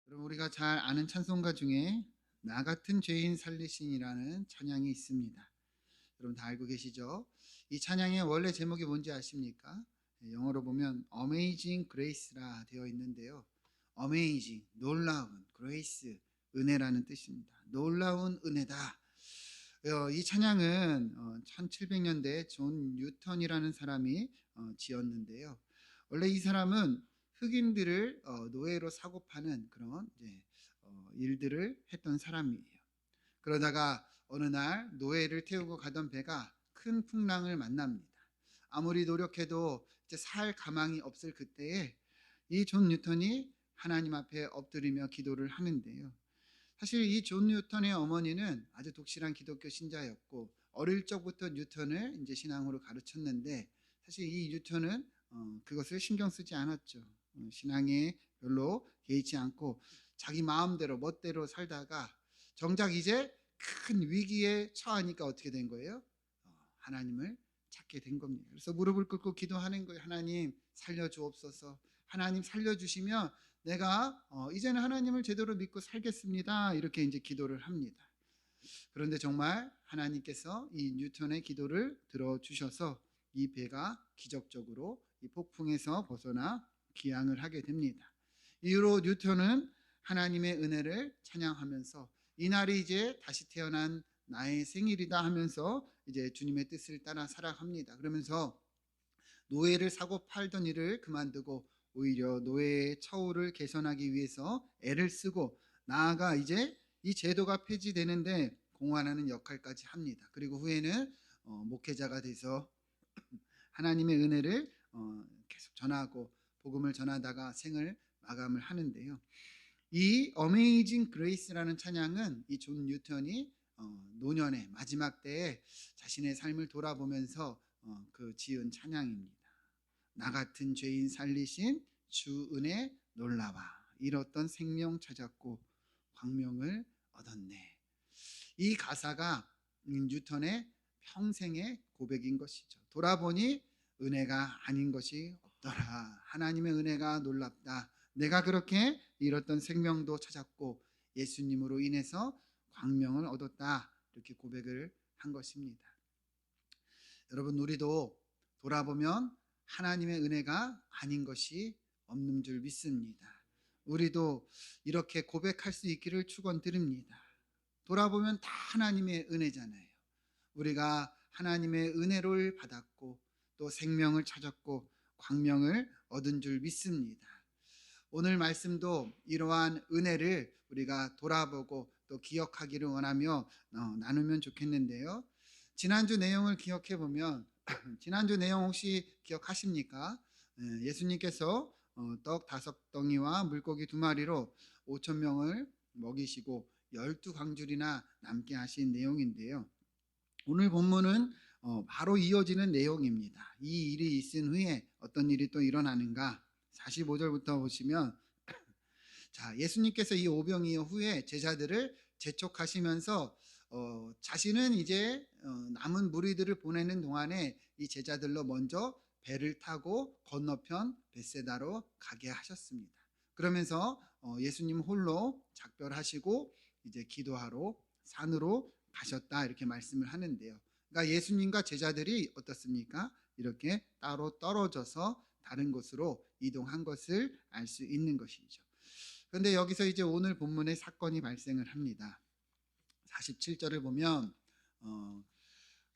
여러분 우리가 잘 아는 찬송가 중에 나 같은 죄인 살리신이라는 찬양이 있습니다. 여러분 다 알고 계시죠? 이 찬양의 원래 제목이 뭔지 아십니까? 영어로 보면 Amazing Grace라 되어 있는데요. Amazing, 놀라운, Grace, 은혜라는 뜻입니다. 놀라운 은혜다. 이 찬양은 1700년대 존 뉴턴이라는 사람이 지었는데요. 원래 이 사람은 흑인들을 노예로 사고 파는 그런 일들을 했던 사람이에요. 그러다가 어느 날 노예를 태우고 가던 배가 큰 풍랑을 만납니다. 아무리 노력해도 이제 살 가망이 없을 그때에 이 존 뉴턴이 하나님 앞에 엎드리며 기도를 하는데요. 사실 이 존 뉴턴의 어머니는 아주 독실한 기독교 신자였고 어릴 적부터 뉴턴을 이제 신앙으로 가르쳤는데 사실 이 뉴턴은 그것을 신경 쓰지 않았죠. 신앙에 별로 개의치 않고 자기 마음대로 멋대로 살다가 정작 이제 큰 위기에 처하니까 어떻게 된 거예요? 하나님을 찾게 된 겁니다. 그래서 무릎을 꿇고 기도하는 거예요. 하나님 살려주옵소서. 하나님 살려주시면 내가 이제는 하나님을 제대로 믿고 살겠습니다. 이렇게 이제 기도를 합니다. 그런데 정말 하나님께서 이 뉴턴의 기도를 들어주셔서 이 배가 기적적으로 이 폭풍에서 벗어나 귀향을 하게 됩니다. 이후로 뉴턴은 하나님의 은혜를 찬양하면서 이날이 이제 다시 태어난 나의 생일이다 하면서 이제 주님의 뜻을 따라 살아갑니다. 그러면서 노예를 사고 팔던 일을 그만두고 오히려 노예의 처우를 개선하기 위해서 애를 쓰고 나아가 이제 이 제도가 폐지되는데 공헌하는 역할까지 합니다. 그리고 후에는 목회자가 돼서 하나님의 은혜를 계속 전하고 복음을 전하다가 생을 마감을 하는데요. 이 어메이징 그레이스라는 찬양은 이 존 뉴턴이 노년의 마지막 때에 자신의 삶을 돌아보면서 그 지은 찬양입니다. 나 같은 죄인 살리신 주 은혜 놀라와 잃었던 생명 찾았고 광명을 얻었네. 이 가사가 뉴턴의 평생의 고백인 것이죠. 돌아보니 은혜가 아닌 것이 없더라. 하나님의 은혜가 놀랍다. 내가 그렇게 잃었던 생명도 찾았고 예수님으로 인해서 광명을 얻었다. 이렇게 고백을 한 것입니다. 여러분 우리도 돌아보면 하나님의 은혜가 아닌 것이 없는 줄 믿습니다. 우리도 이렇게 고백할 수 있기를 축원드립니다. 돌아보면 다 하나님의 은혜잖아요. 우리가 하나님의 은혜를 받았고 또 생명을 찾았고 광명을 얻은 줄 믿습니다. 오늘 말씀도 이러한 은혜를 우리가 돌아보고 또 기억하기를 원하며 나누면 좋겠는데요. 지난주 내용을 기억해 보면 지난주 내용 혹시 기억하십니까? 예수님께서 떡 5덩이와 물고기 2마리로 5천 명을 먹이시고 12광줄이나 남게 하신 내용인데요. 오늘 본문은 바로 이어지는 내용입니다. 이 일이 있은 후에 어떤 일이 또 일어나는가? 45절부터 보시면 자, 예수님께서 이 오병이어 후에 제자들을 재촉하시면서 자신은 이제 남은 무리들을 보내는 동안에 이 제자들로 먼저 배를 타고 건너편 벳세다로 가게 하셨습니다. 그러면서 예수님 홀로 작별하시고 이제 기도하러 산으로 가셨다 이렇게 말씀을 하는데요. 그러니까 예수님과 제자들이 어떻습니까? 이렇게 따로 떨어져서 다른 곳으로 이동한 것을 알 수 있는 것이죠. 그런데 여기서 이제 오늘 본문에 사건이 발생을 합니다. 47절을 보면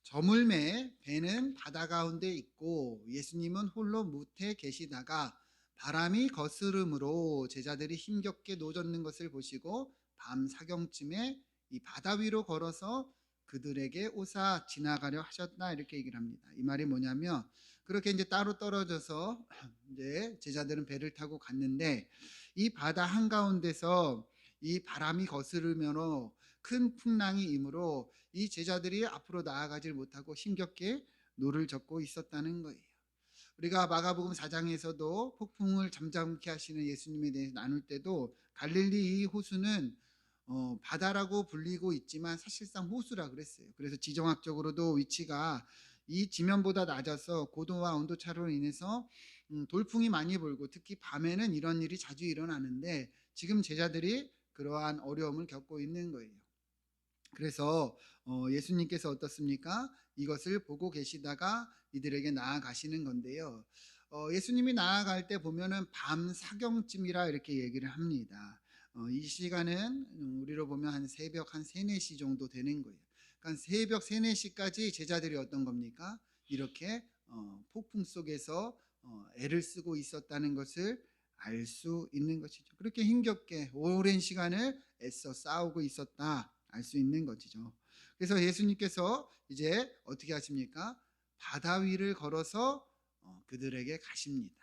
저물매 배는 바다 가운데 있고 예수님은 홀로 무태 계시다가 바람이 거스름으로 제자들이 힘겹게 노젓는 것을 보시고 밤 사경쯤에 이 바다 위로 걸어서 그들에게 오사 지나가려 하셨다 이렇게 얘기를 합니다. 이 말이 뭐냐면 그렇게 이제 따로 떨어져서 이제 제자들은 배를 타고 갔는데 이 바다 한가운데서 이 바람이 거스르면서 큰 풍랑이 임으로 이 제자들이 앞으로 나아가질 못하고 힘겹게 노를 젓고 있었다는 거예요. 우리가 마가복음 4장에서도 폭풍을 잠잠케 하시는 예수님에 대해서 나눌 때도 갈릴리 이 호수는 바다라고 불리고 있지만 사실상 호수라 그랬어요. 그래서 지정학적으로도 위치가 이 지면보다 낮아서 고도와 온도 차로 인해서 돌풍이 많이 불고 특히 밤에는 이런 일이 자주 일어나는데 지금 제자들이 그러한 어려움을 겪고 있는 거예요. 그래서 예수님께서 어떻습니까? 이것을 보고 계시다가 이들에게 나아가시는 건데요. 예수님이 나아갈 때 보면은 밤 사경쯤이라 이렇게 얘기를 합니다. 이 시간은 우리로 보면 한 새벽 한 3, 4시 정도 되는 거예요. 그러니까 새벽 3, 4시까지 제자들이 어떤 겁니까? 이렇게 폭풍 속에서 애를 쓰고 있었다는 것을 알 수 있는 것이죠. 그렇게 힘겹게 오랜 시간을 애써 싸우고 있었다 알 수 있는 것이죠. 그래서 예수님께서 이제 어떻게 하십니까? 바다 위를 걸어서 그들에게 가십니다.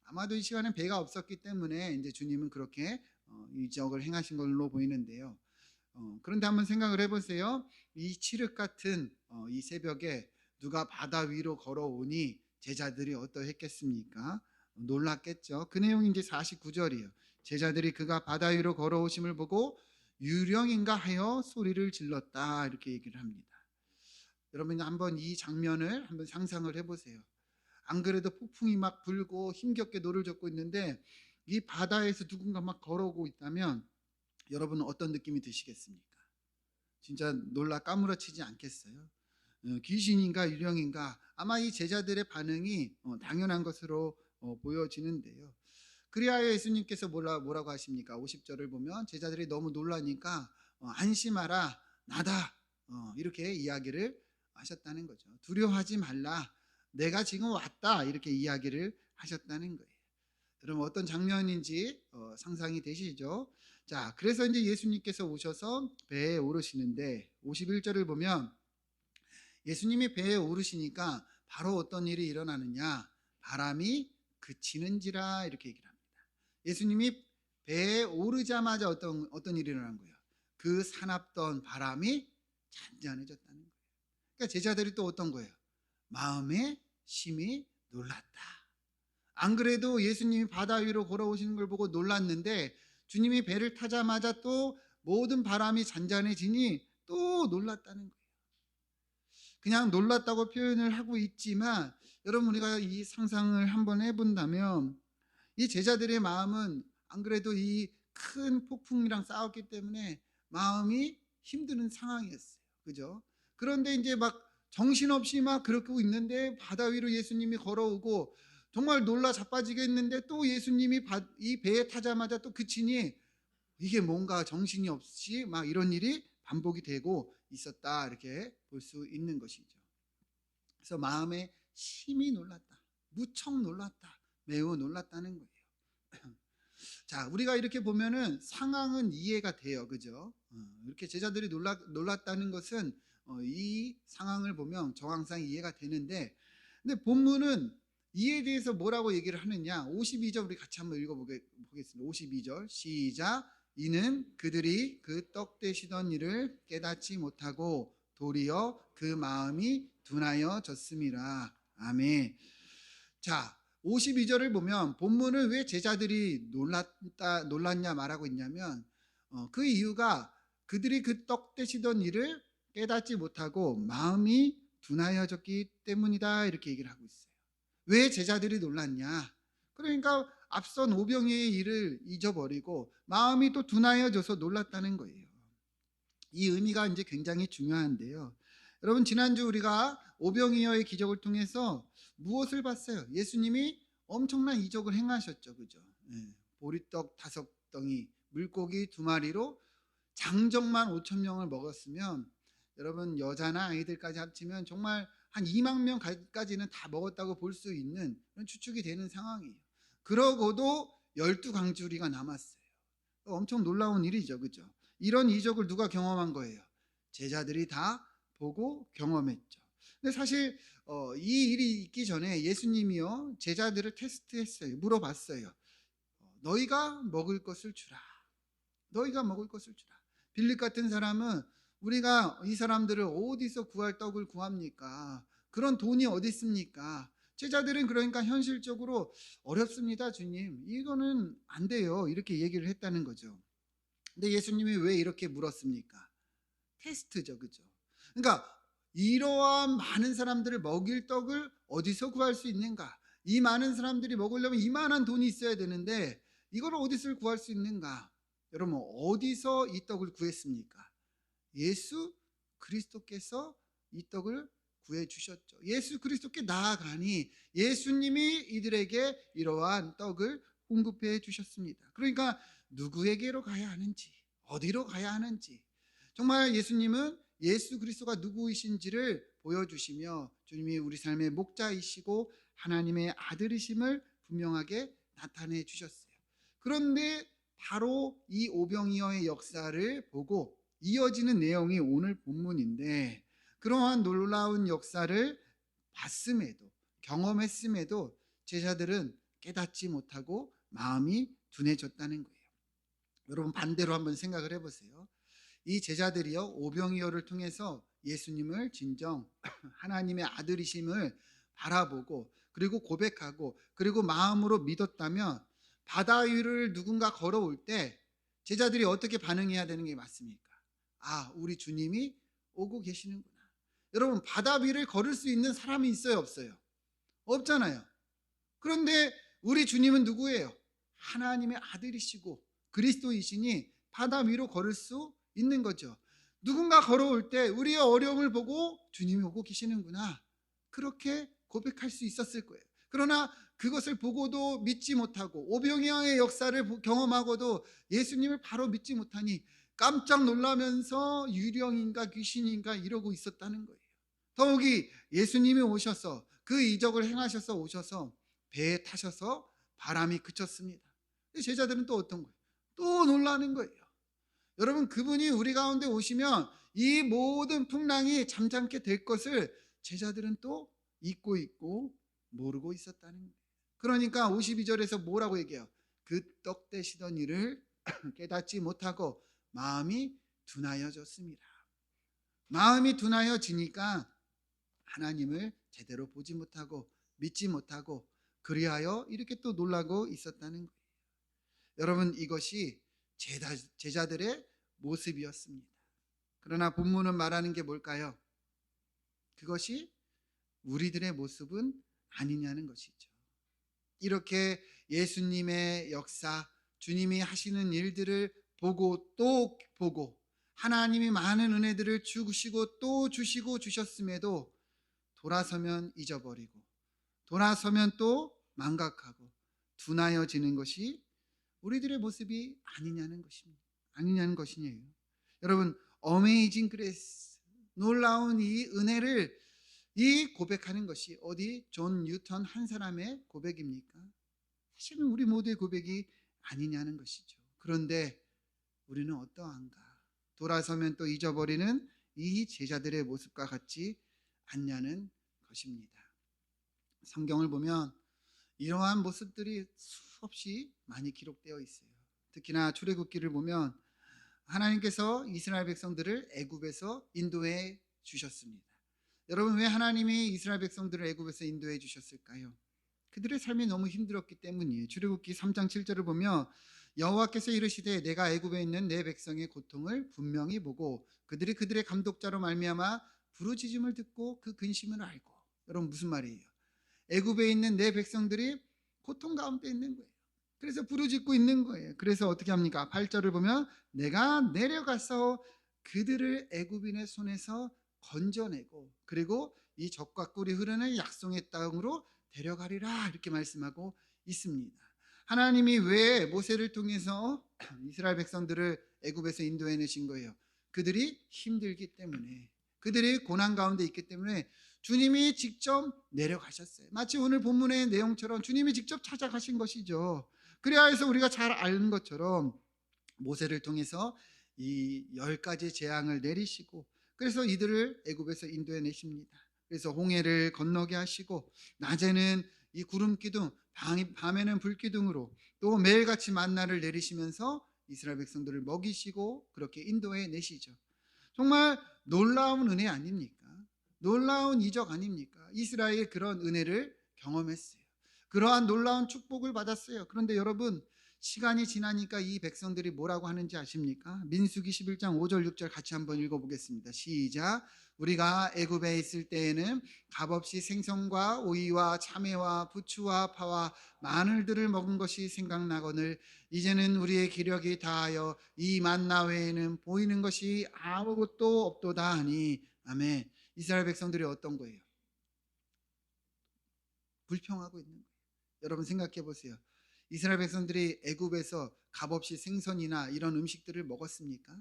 아마도 이 시간에 배가 없었기 때문에 이제 주님은 그렇게 이적을 행하신 걸로 보이는데요. 그런데 한번 생각을 해보세요. 이 칠흑 같은 이 새벽에 누가 바다 위로 걸어오니 제자들이 어떠했겠습니까? 놀랐겠죠. 그 내용이 이제 49절이에요. 제자들이 그가 바다 위로 걸어오심을 보고 유령인가 하여 소리를 질렀다 이렇게 얘기를 합니다. 여러분 한번 이 장면을 한번 상상을 해보세요. 안 그래도 폭풍이 막 불고 힘겹게 노를 젓고 있는데 이 바다에서 누군가 막 걸어오고 있다면 여러분은 어떤 느낌이 드시겠습니까? 진짜 놀라 까무러치지 않겠어요? 귀신인가 유령인가? 아마 이 제자들의 반응이 당연한 것으로 보여지는데요. 그리하여 예수님께서 뭐라고 하십니까? 50절을 보면 제자들이 너무 놀라니까 안심하라 나다 이렇게 이야기를 하셨다는 거죠. 두려워하지 말라 내가 지금 왔다 이렇게 이야기를 하셨다는 거예요. 여러분 어떤 장면인지 상상이 되시죠? 자, 그래서 이제 예수님께서 오셔서 배에 오르시는데 51절을 보면 예수님이 배에 오르시니까 바로 어떤 일이 일어나느냐? 바람이 그치는지라 이렇게 얘기를 합니다. 예수님이 배에 오르자마자 어떤 일이 일어난 거예요? 그 사납던 바람이 잔잔해졌다는 거예요. 그러니까 제자들이 또 어떤 거예요? 마음에 심히 놀랐다. 안 그래도 예수님이 바다 위로 걸어오시는 걸 보고 놀랐는데 주님이 배를 타자마자 또 모든 바람이 잔잔해지니 또 놀랐다는 거예요. 그냥 놀랐다고 표현을 하고 있지만 여러분 우리가 이 상상을 한번 해본다면 이 제자들의 마음은 안 그래도 이 큰 폭풍이랑 싸웠기 때문에 마음이 힘드는 상황이었어요. 그죠? 그런데 이제 막 정신없이 막 그러고 있는데 바다 위로 예수님이 걸어오고 정말 놀라 자빠지겠는데 또 예수님이 이 배에 타자마자 또 그치니 이게 뭔가 정신이 없이 막 이런 일이 반복이 되고 있었다 이렇게 볼 수 있는 것이죠. 그래서 마음에 심히 놀랐다. 무척 놀랐다. 매우 놀랐다는 거예요. 자, 우리가 이렇게 보면은 상황은 이해가 돼요. 그죠? 이렇게 제자들이 놀랐다는 것은 이 상황을 보면 정황상 이해가 되는데 근데 본문은 이에 대해서 뭐라고 얘기를 하느냐 52절 우리 같이 한번 읽어보겠습니다. 52절 시작 이는 그들이 그 떡 되시던 일을 깨닫지 못하고 도리어 그 마음이 둔하여졌음이라. 아멘. 자 52절을 보면 본문을 왜 제자들이 놀랐냐 말하고 있냐면 그 이유가 그들이 그 떡 되시던 일을 깨닫지 못하고 마음이 둔하여졌기 때문이다 이렇게 얘기를 하고 있어요. 왜 제자들이 놀랐냐? 그러니까 앞선 오병이의 일을 잊어버리고 마음이 또 둔하여져서 놀랐다는 거예요. 이 의미가 이제 굉장히 중요한데요. 여러분 지난주 우리가 오병이어의 기적을 통해서 무엇을 봤어요? 예수님이 엄청난 이적을 행하셨죠. 그죠? 보리떡 5덩이, 물고기 2마리로 장정만 5,000명을 먹었으면 여러분 여자나 아이들까지 합치면 정말 한 2만 명까지는 다 먹었다고 볼 수 있는 그런 추측이 되는 상황이에요. 그러고도 12강주리가 남았어요. 엄청 놀라운 일이죠. 그죠? 이런 이적을 누가 경험한 거예요? 제자들이 다 보고 경험했죠. 근데 사실 이 일이 있기 전에 예수님이요 제자들을 테스트했어요. 물어봤어요. 너희가 먹을 것을 주라. 너희가 먹을 것을 주라. 빌립 같은 사람은 우리가 이 사람들을 어디서 구할 떡을 구합니까? 그런 돈이 어디 있습니까? 제자들은 그러니까 현실적으로 어렵습니다, 주님. 이거는 안 돼요. 이렇게 얘기를 했다는 거죠. 근데 예수님이 왜 이렇게 물었습니까? 테스트죠, 그죠? 그러니까 이러한 많은 사람들을 먹일 떡을 어디서 구할 수 있는가? 이 많은 사람들이 먹으려면 이만한 돈이 있어야 되는데 이걸 어디서 구할 수 있는가? 여러분, 어디서 이 떡을 구했습니까? 예수 그리스도께서 이 떡을 구해 주셨죠. 예수 그리스도께 나아가니 예수님이 이들에게 이러한 떡을 공급해 주셨습니다. 그러니까 누구에게로 가야 하는지, 어디로 가야 하는지, 정말 예수님은 예수 그리스도가 누구이신지를 보여주시며 주님이 우리 삶의 목자이시고 하나님의 아들이심을 분명하게 나타내 주셨어요. 그런데 바로 이 오병이어의 역사를 보고 이어지는 내용이 오늘 본문인데, 그러한 놀라운 역사를 봤음에도, 경험했음에도 제자들은 깨닫지 못하고 마음이 둔해졌다는 거예요. 여러분, 반대로 한번 생각을 해보세요. 이 제자들이요, 오병이어를 통해서 예수님을 진정 하나님의 아들이심을 바라보고 그리고 고백하고 그리고 마음으로 믿었다면 바다 위를 누군가 걸어올 때 제자들이 어떻게 반응해야 되는 게 맞습니까? 아, 우리 주님이 오고 계시는구나. 여러분, 바다 위를 걸을 수 있는 사람이 있어요, 없어요? 없잖아요. 그런데 우리 주님은 누구예요? 하나님의 아들이시고 그리스도이시니 바다 위로 걸을 수 있는 거죠. 누군가 걸어올 때 우리의 어려움을 보고 주님이 오고 계시는구나, 그렇게 고백할 수 있었을 거예요. 그러나 그것을 보고도 믿지 못하고 오병이어의 역사를 경험하고도 예수님을 바로 믿지 못하니 깜짝 놀라면서 유령인가 귀신인가 이러고 있었다는 거예요. 더욱이 예수님이 오셔서 그 이적을 행하셔서 오셔서 배에 타셔서 바람이 그쳤습니다. 제자들은 또 어떤 거예요? 또 놀라는 거예요. 여러분, 그분이 우리 가운데 오시면 이 모든 풍랑이 잠잠게 될 것을 제자들은 또 잊고 있고 모르고 있었다는 거예요. 그러니까 52절에서 뭐라고 얘기해요? 그 떡 떼시던 일을 깨닫지 못하고 마음이 둔하여졌습니다. 마음이 둔하여지니까 하나님을 제대로 보지 못하고 믿지 못하고 그리하여 이렇게 또 놀라고 있었다는 거예요. 여러분, 이것이 제자들의 모습이었습니다. 그러나 본문은 말하는 게 뭘까요? 그것이 우리들의 모습은 아니냐는 것이죠. 이렇게 예수님의 역사, 주님이 하시는 일들을 보고 또 보고 하나님이 많은 은혜들을 주시고 또 주시고 주셨음에도 돌아서면 잊어버리고 돌아서면 또 망각하고 둔하여지는 것이 우리들의 모습이 아니냐는 것이에요. 여러분, 어메이징 그레이스, 놀라운 이 은혜를 이 고백하는 것이 어디 존 뉴턴 한 사람의 고백입니까? 사실은 우리 모두의 고백이 아니냐는 것이죠. 그런데 우리는 어떠한가? 돌아서면 또 잊어버리는 이 제자들의 모습과 같지 않냐는 것입니다. 성경을 보면 이러한 모습들이 수없이 많이 기록되어 있어요. 특히나 출애굽기를 보면 하나님께서 이스라엘 백성들을 애굽에서 인도해 주셨습니다. 여러분, 왜 하나님이 이스라엘 백성들을 애굽에서 인도해 주셨을까요? 그들의 삶이 너무 힘들었기 때문이에요. 출애굽기 3장 7절을 보면 여호와께서 이르시되 내가 애굽에 있는 내 백성의 고통을 분명히 보고 그들의 감독자로 말미암아 부르짖음을 듣고 그 근심을 알고. 여러분, 무슨 말이에요? 애굽에 있는 내 백성들이 고통 가운데 있는 거예요. 그래서 부르짖고 있는 거예요. 그래서 어떻게 합니까? 8절을 보면 내가 내려가서 그들을 애굽인의 손에서 건져내고 그리고 이 젖과 꿀이 흐르는 약속의 땅으로 데려가리라, 이렇게 말씀하고 있습니다. 하나님이 왜 모세를 통해서 이스라엘 백성들을 애굽에서 인도해내신 거예요? 그들이 힘들기 때문에, 그들이 고난 가운데 있기 때문에 주님이 직접 내려가셨어요. 마치 오늘 본문의 내용처럼 주님이 직접 찾아가신 것이죠. 그래야 해서 우리가 잘 아는 것처럼 모세를 통해서 이 10가지 재앙을 내리시고 그래서 이들을 애굽에서 인도해내십니다. 그래서 홍해를 건너게 하시고 낮에는 이 구름 기둥, 밤에는 불 기둥으로 또 매일같이 만나를 내리시면서 이스라엘 백성들을 먹이시고 그렇게 인도해 내시죠. 정말 놀라운 은혜 아닙니까? 놀라운 이적 아닙니까? 이스라엘이 그런 은혜를 경험했어요. 그러한 놀라운 축복을 받았어요. 그런데 여러분, 시간이 지나니까 이 백성들이 뭐라고 하는지 아십니까? 민수기 11장 5절 6절 같이 한번 읽어보겠습니다. 시작. 우리가 애굽에 있을 때에는 값없이 생선과 오이와 참외와 부추와 파와 마늘들을 먹은 것이 생각나거늘 이제는 우리의 기력이 다하여 이 만나 외에는 보이는 것이 아무것도 없도다 하니. 아멘. 이스라엘 백성들이 어떤 거예요? 불평하고 있는 거예요. 여러분 생각해 보세요. 이스라엘 백성들이 애굽에서 값없이 생선이나 이런 음식들을 먹었습니까?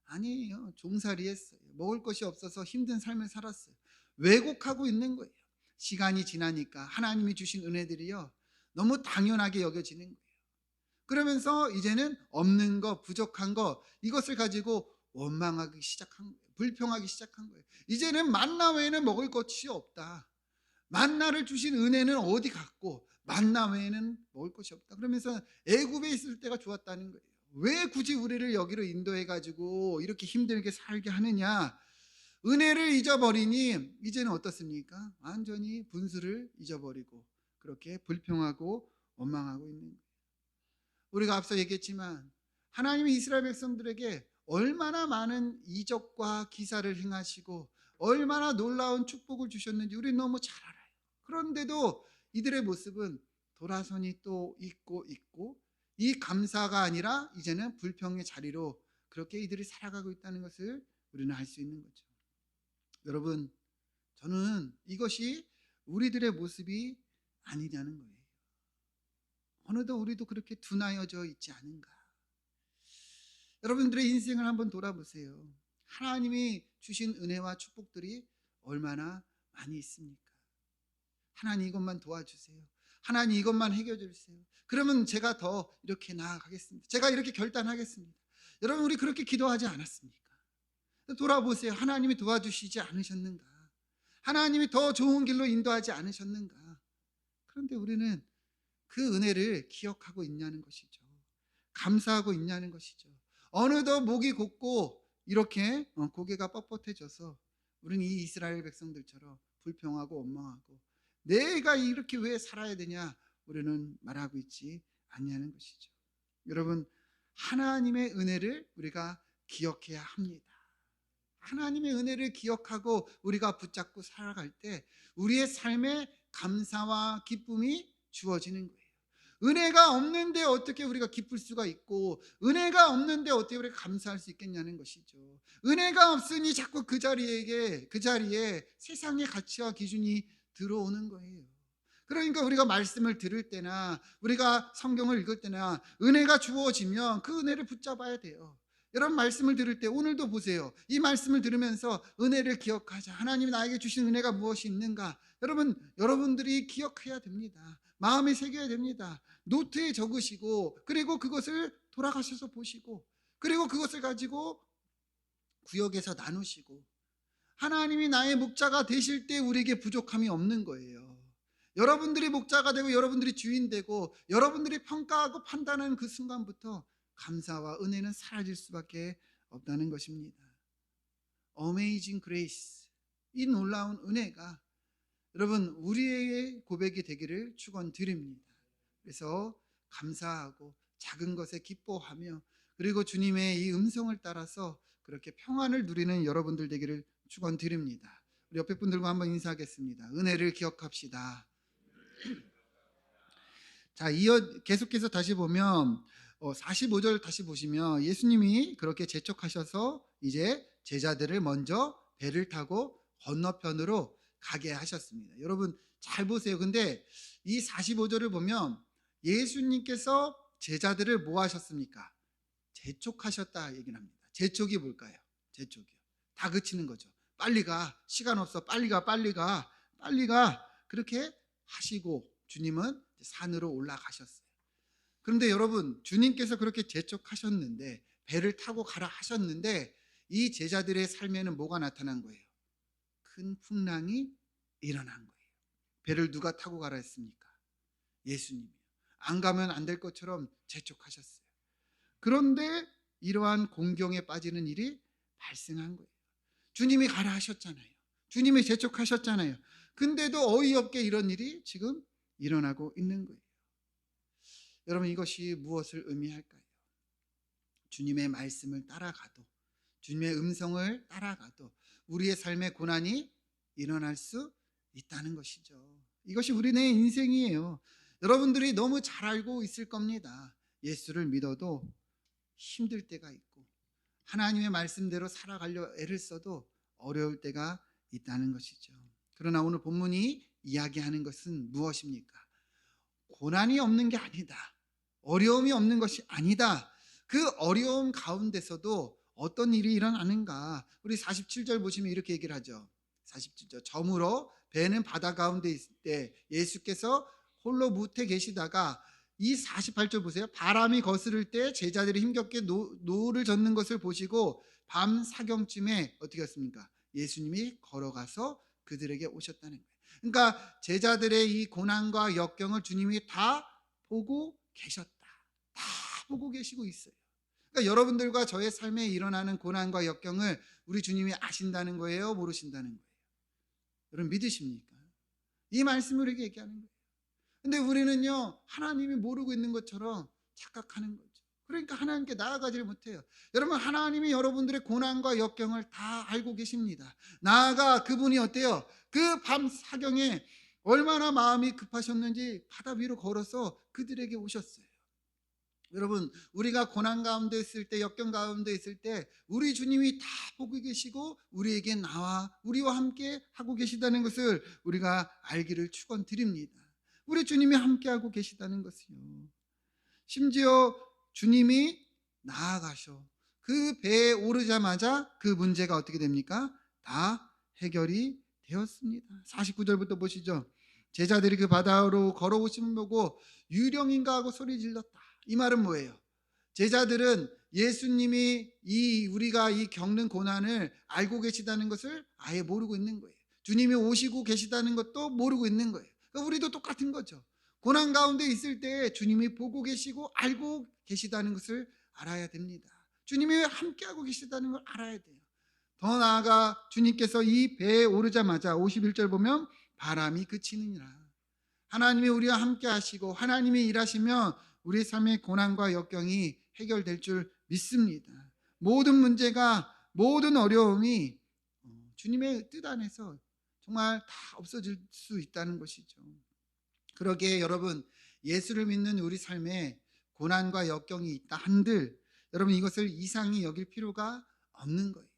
아니에요. 종살이 했어요. 먹을 것이 없어서 힘든 삶을 살았어요. 왜곡하고 있는 거예요. 시간이 지나니까 하나님이 주신 은혜들이요, 너무 당연하게 여겨지는 거예요. 그러면서 이제는 없는 거, 부족한 거, 이것을 가지고 원망하기 시작한 거예요. 불평하기 시작한 거예요. 이제는 만나 외에는 먹을 것이 없다. 만나를 주신 은혜는 어디 갔고 만나 외에는 먹을 것이 없다. 그러면서 애굽에 있을 때가 좋았다는 거예요. 왜 굳이 우리를 여기로 인도해 가지고 이렇게 힘들게 살게 하느냐? 은혜를 잊어버리니 이제는 어떻습니까? 완전히 분수를 잊어버리고 그렇게 불평하고 원망하고 있는 거예요. 우리가 앞서 얘기했지만 하나님이 이스라엘 백성들에게 얼마나 많은 이적과 기사를 행하시고 얼마나 놀라운 축복을 주셨는지 우리는 너무 잘 알아요. 그런데도 이들의 모습은 돌아서니 또 있고 이 감사가 아니라 이제는 불평의 자리로 그렇게 이들이 살아가고 있다는 것을 우리는 알 수 있는 거죠. 여러분, 저는 이것이 우리들의 모습이 아니냐는 거예요. 어느덧 우리도 그렇게 둔하여져 있지 않은가. 여러분들의 인생을 한번 돌아보세요. 하나님이 주신 은혜와 축복들이 얼마나 많이 있습니까? 하나님 이것만 도와주세요. 하나님 이것만 해결해 주세요. 그러면 제가 더 이렇게 나아가겠습니다. 제가 이렇게 결단하겠습니다. 여러분, 우리 그렇게 기도하지 않았습니까? 돌아보세요. 하나님이 도와주시지 않으셨는가? 하나님이 더 좋은 길로 인도하지 않으셨는가? 그런데 우리는 그 은혜를 기억하고 있냐는 것이죠. 감사하고 있냐는 것이죠. 어느덧 목이 곧고 이렇게 고개가 뻣뻣해져서 우리는 이 이스라엘 백성들처럼 불평하고 원망하고 내가 이렇게 왜 살아야 되냐 우리는 말하고 있지 않냐는 것이죠. 여러분, 하나님의 은혜를 우리가 기억해야 합니다. 하나님의 은혜를 기억하고 우리가 붙잡고 살아갈 때 우리의 삶에 감사와 기쁨이 주어지는 거예요. 은혜가 없는데 어떻게 우리가 기쁠 수가 있고 은혜가 없는데 어떻게 우리가 감사할 수 있겠냐는 것이죠. 은혜가 없으니 자꾸 그 자리에 세상의 가치와 기준이 들어오는 거예요. 그러니까 우리가 말씀을 들을 때나 우리가 성경을 읽을 때나 은혜가 주어지면 그 은혜를 붙잡아야 돼요. 여러분, 말씀을 들을 때 오늘도 보세요. 이 말씀을 들으면서 은혜를 기억하자. 하나님이 나에게 주신 은혜가 무엇이 있는가? 여러분들이 기억해야 됩니다. 마음에 새겨야 됩니다. 노트에 적으시고 그리고 그것을 돌아가셔서 보시고 그리고 그것을 가지고 구역에서 나누시고 하나님이 나의 목자가 되실 때 우리에게 부족함이 없는 거예요. 여러분들이 목자가 되고 여러분들이 주인 되고 여러분들이 평가하고 판단하는 그 순간부터 감사와 은혜는 사라질 수밖에 없다는 것입니다. Amazing Grace, 이 놀라운 은혜가 여러분 우리의 고백이 되기를 축원드립니다. 그래서 감사하고 작은 것에 기뻐하며 그리고 주님의 이 음성을 따라서 그렇게 평안을 누리는 여러분들 되기를 축원드립니다. 우리 옆에 분들과 한번 인사하겠습니다. 은혜를 기억합시다. 자, 계속해서 다시 보면 45절 다시 보시면 예수님이 그렇게 재촉하셔서 이제 제자들을 먼저 배를 타고 건너편으로 가게 하셨습니다. 여러분 잘 보세요. 근데 이 45절을 보면 예수님께서 제자들을 뭐 하셨습니까? 재촉하셨다 얘기를 합니다. 재촉이 뭘까요? 재촉이요. 다그치는 거죠. 빨리 가. 시간 없어. 빨리 가. 그렇게 하시고 주님은 산으로 올라가셨어요. 그런데 여러분, 주님께서 그렇게 재촉하셨는데 배를 타고 가라 하셨는데 이 제자들의 삶에는 뭐가 나타난 거예요? 큰 풍랑이 일어난 거예요. 배를 누가 타고 가라 했습니까? 예수님이요. 안 가면 안 될 것처럼 재촉하셨어요. 그런데 이러한 공경에 빠지는 일이 발생한 거예요. 주님이 가라 하셨잖아요. 주님이 재촉하셨잖아요. 근데도 어이없게 이런 일이 지금 일어나고 있는 거예요. 여러분, 이것이 무엇을 의미할까요? 주님의 말씀을 따라가도, 주님의 음성을 따라가도 우리의 삶에 고난이 일어날 수 있다는 것이죠. 이것이 우리네 인생이에요. 여러분들이 너무 잘 알고 있을 겁니다. 예수를 믿어도 힘들 때가 있고, 하나님의 말씀대로 살아가려 애를 써도 어려울 때가 있다는 것이죠. 그러나 오늘 본문이 이야기하는 것은 무엇입니까? 고난이 없는 게 아니다. 어려움이 없는 것이 아니다. 그 어려움 가운데서도 어떤 일이 일어나는가? 우리 47절 보시면 이렇게 얘기를 하죠. 47절. 저물어 배는 바다 가운데 있을 때 예수께서 홀로 무태 계시다가, 이 48절 보세요. 바람이 거스를 때 제자들이 힘겹게 노를 젓는 것을 보시고 밤 사경쯤에 어떻게 했습니까? 예수님이 걸어가서 그들에게 오셨다는 거예요. 그러니까 제자들의 이 고난과 역경을 주님이 다 보고 계셨다. 다 보고 계시고 있어요. 그러니까 여러분들과 저의 삶에 일어나는 고난과 역경을 우리 주님이 아신다는 거예요? 모르신다는 거예요? 여러분, 믿으십니까? 이 말씀을 우리에게 얘기하는 거예요. 근데 우리는요, 하나님이 모르고 있는 것처럼 착각하는 거죠. 그러니까 하나님께 나아가지를 못해요. 여러분, 하나님이 여러분들의 고난과 역경을 다 알고 계십니다. 나아가 그분이 어때요? 그 밤 사경에 얼마나 마음이 급하셨는지 바다 위로 걸어서 그들에게 오셨어요. 여러분, 우리가 고난 가운데 있을 때, 역경 가운데 있을 때 우리 주님이 다 보고 계시고 우리에게 나와 우리와 함께 하고 계시다는 것을 우리가 알기를 축원드립니다. 우리 주님이 함께하고 계시다는 것이요. 심지어 주님이 나아가셔 그 배에 오르자마자 그 문제가 어떻게 됩니까? 다 해결이 되었습니다. 49절부터 보시죠. 제자들이 그 바다로 걸어오심을 보고 유령인가 하고 소리 질렀다. 이 말은 뭐예요? 제자들은 예수님이 우리가 이 겪는 고난을 알고 계시다는 것을 아예 모르고 있는 거예요. 주님이 오시고 계시다는 것도 모르고 있는 거예요. 그러니까 우리도 똑같은 거죠. 고난 가운데 있을 때 주님이 보고 계시고 알고 계시다는 것을 알아야 됩니다. 주님이 함께하고 계시다는 걸 알아야 돼요. 더 나아가 주님께서 이 배에 오르자마자 51절 보면 바람이 그치느니라. 하나님이 우리와 함께 하시고 하나님이 일하시면 우리 삶의 고난과 역경이 해결될 줄 믿습니다. 모든 문제가, 모든 어려움이 주님의 뜻 안에서 정말 다 없어질 수 있다는 것이죠. 그러기에 여러분, 예수를 믿는 우리 삶에 고난과 역경이 있다 한들 여러분, 이것을 이상히 여길 필요가 없는 거예요.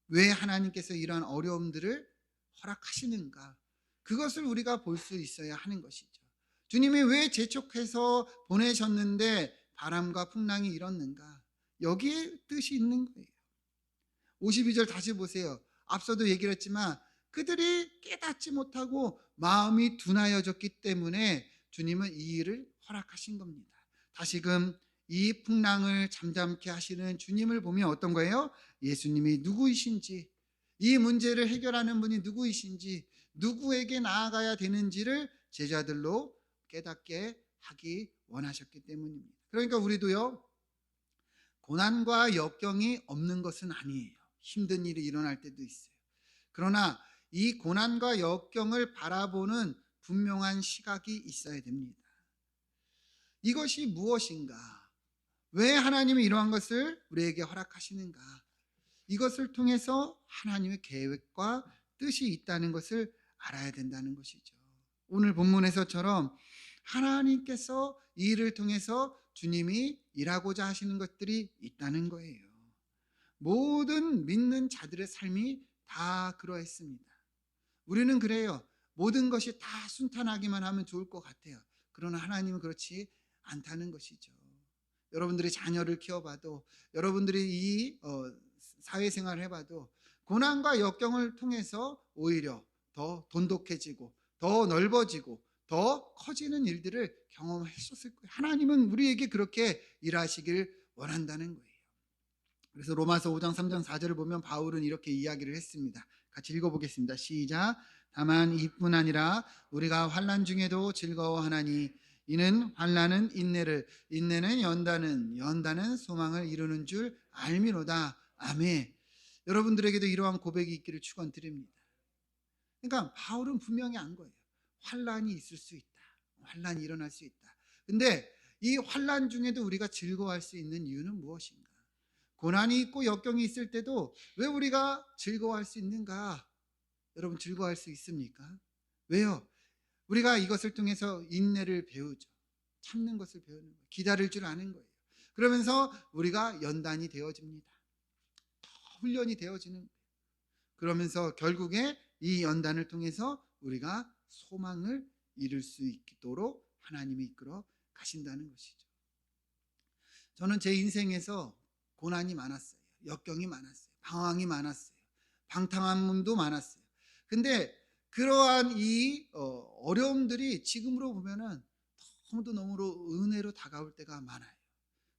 왜 하나님께서 이러한 어려움들을 허락하시는가? 그것을 우리가 볼 수 있어야 하는 것이죠. 주님이 왜 재촉해서 보내셨는데 바람과 풍랑이 일었는가? 여기에 뜻이 있는 거예요. 52절 다시 보세요. 앞서도 얘기를 했지만 그들이 깨닫지 못하고 마음이 둔하여졌기 때문에 주님은 이 일을 허락하신 겁니다. 다시금 이 풍랑을 잠잠케 하시는 주님을 보면 어떤 거예요? 예수님이 누구이신지, 이 문제를 해결하는 분이 누구이신지, 누구에게 나아가야 되는지를 제자들로 깨닫게 하기 원하셨기 때문입니다. 그러니까 우리도요, 고난과 역경이 없는 것은 아니에요. 힘든 일이 일어날 때도 있어요. 그러나 이 고난과 역경을 바라보는 분명한 시각이 있어야 됩니다. 이것이 무엇인가? 왜 하나님이 이러한 것을 우리에게 허락하시는가? 이것을 통해서 하나님의 계획과 뜻이 있다는 것을 알아야 된다는 것이죠. 오늘 본문에서처럼 하나님께서 이 일을 통해서 주님이 일하고자 하시는 것들이 있다는 거예요. 모든 믿는 자들의 삶이 다 그러했습니다. 우리는 그래요. 모든 것이 다 순탄하기만 하면 좋을 것 같아요. 그러나 하나님은 그렇지 않다는 것이죠. 여러분들이 자녀를 키워봐도, 여러분들이 이 사회생활을 해봐도 고난과 역경을 통해서 오히려 더 돈독해지고 더 넓어지고 더 커지는 일들을 경험하셨을 거예요. 하나님은 우리에게 그렇게 일하시길 원한다는 거예요. 그래서 로마서 5장 3장 4절을 보면 바울은 이렇게 이야기를 했습니다. 같이 읽어보겠습니다. 시작. 다만 이뿐 아니라 우리가 환난 중에도 즐거워하나니 이는 환난은 인내를, 인내는 연단은 소망을 이루는 줄 알미로다. 아멘. 여러분들에게도 이러한 고백이 있기를 축원드립니다. 그러니까 바울은 분명히 안 거예요. 환난이 있을 수 있다. 환난이 일어날 수 있다. 근데 이 환난 중에도 우리가 즐거워할 수 있는 이유는 무엇인가? 고난이 있고 역경이 있을 때도 왜 우리가 즐거워할 수 있는가? 여러분 즐거워할 수 있습니까? 왜요? 우리가 이것을 통해서 인내를 배우죠. 참는 것을 배우는 거예요. 기다릴 줄 아는 거예요. 그러면서 우리가 연단이 되어집니다. 더 훈련이 되어지는 거예요. 그러면서 결국에 이 연단을 통해서 우리가 소망을 이룰 수 있도록 하나님이 이끌어 가신다는 것이죠. 저는 제 인생에서 고난이 많았어요. 역경이 많았어요. 방황이 많았어요. 방탕함도 많았어요. 근데 그러한 이 어려움들이 지금으로 보면은 너무도 은혜로 다가올 때가 많아요.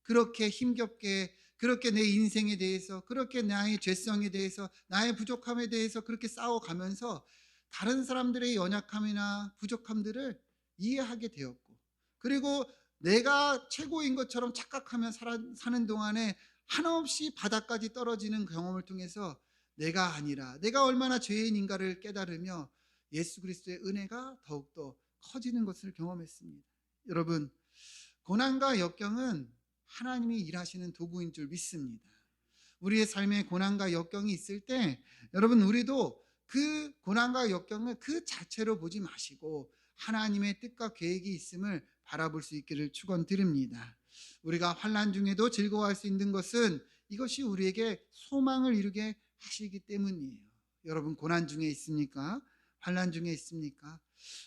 그렇게 힘겹게, 그렇게 내 인생에 대해서, 그렇게 나의 죄성에 대해서, 나의 부족함에 대해서 그렇게 싸워가면서 다른 사람들의 연약함이나 부족함들을 이해하게 되었고, 그리고 내가 최고인 것처럼 착각하며 사는 동안에 한없이 바닥까지 떨어지는 경험을 통해서 내가 아니라 내가 얼마나 죄인인가를 깨달으며 예수 그리스도의 은혜가 더욱더 커지는 것을 경험했습니다. 여러분, 고난과 역경은 하나님이 일하시는 도구인 줄 믿습니다. 우리의 삶에 고난과 역경이 있을 때 여러분 우리도 그 고난과 역경을 그 자체로 보지 마시고 하나님의 뜻과 계획이 있음을 바라볼 수 있기를 축원드립니다. 우리가 환난 중에도 즐거워할 수 있는 것은 이것이 우리에게 소망을 이루게 하시기 때문이에요. 여러분 고난 중에 있습니까? 환난 중에 있습니까?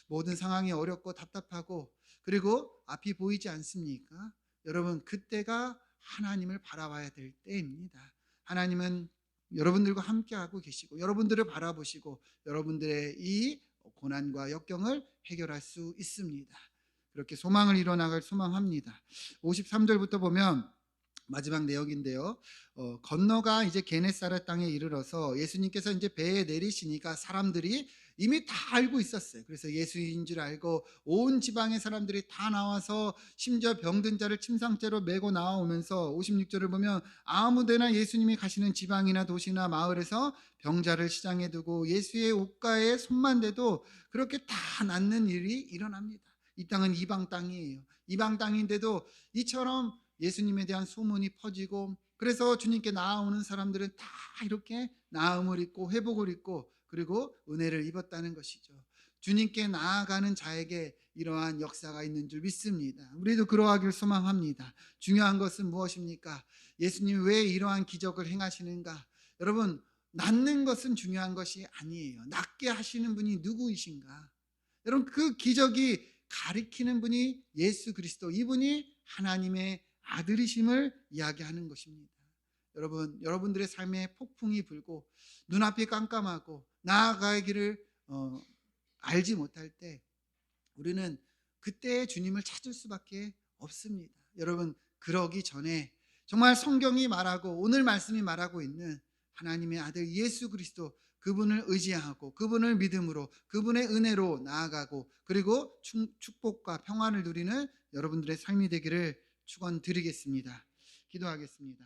모든 상황이 어렵고 답답하고 그리고 앞이 보이지 않습니까? 여러분 그때가 하나님을 바라봐야 될 때입니다. 하나님은 여러분들과 함께하고 계시고 여러분들을 바라보시고 여러분들의 이 고난과 역경을 해결할 수 있습니다. 그렇게 소망을 이뤄나갈 소망합니다. 53절부터 보면 마지막 내용인데요. 건너가 이제 게네사렛 땅에 이르러서 예수님께서 이제 배에 내리시니까 사람들이 이미 다 알고 있었어요. 그래서 예수인 줄 알고 온 지방의 사람들이 다 나와서 심지어 병든 자를 침상째로 메고 나오면서 56절을 보면 아무데나 예수님이 가시는 지방이나 도시나 마을에서 병자를 시장에 두고 예수의 옷가에 손만 대도 그렇게 다 낫는 일이 일어납니다. 이 땅은 이방 땅이에요. 이방 땅인데도 이처럼 예수님에 대한 소문이 퍼지고 그래서 주님께 나아오는 사람들은 다 이렇게 나음을 입고 회복을 입고 그리고 은혜를 입었다는 것이죠. 주님께 나아가는 자에게 이러한 역사가 있는 줄 믿습니다. 우리도 그러하길 소망합니다. 중요한 것은 무엇입니까? 예수님이 왜 이러한 기적을 행하시는가? 여러분 낫는 것은 중요한 것이 아니에요. 낫게 하시는 분이 누구이신가? 여러분 그 기적이 가리키는 분이 예수 그리스도, 이분이 하나님의 아들이심을 이야기하는 것입니다. 여러분, 여러분들의 삶에 폭풍이 불고 눈앞이 깜깜하고 나아갈 길을 알지 못할 때 우리는 그때 주님을 찾을 수밖에 없습니다. 여러분, 그러기 전에 정말 성경이 말하고 오늘 말씀이 말하고 있는 하나님의 아들 예수 그리스도, 그분을 의지하고 그분을 믿음으로 그분의 은혜로 나아가고 그리고 축복과 평안을 누리는 여러분들의 삶이 되기를 축원드리겠습니다. 기도하겠습니다.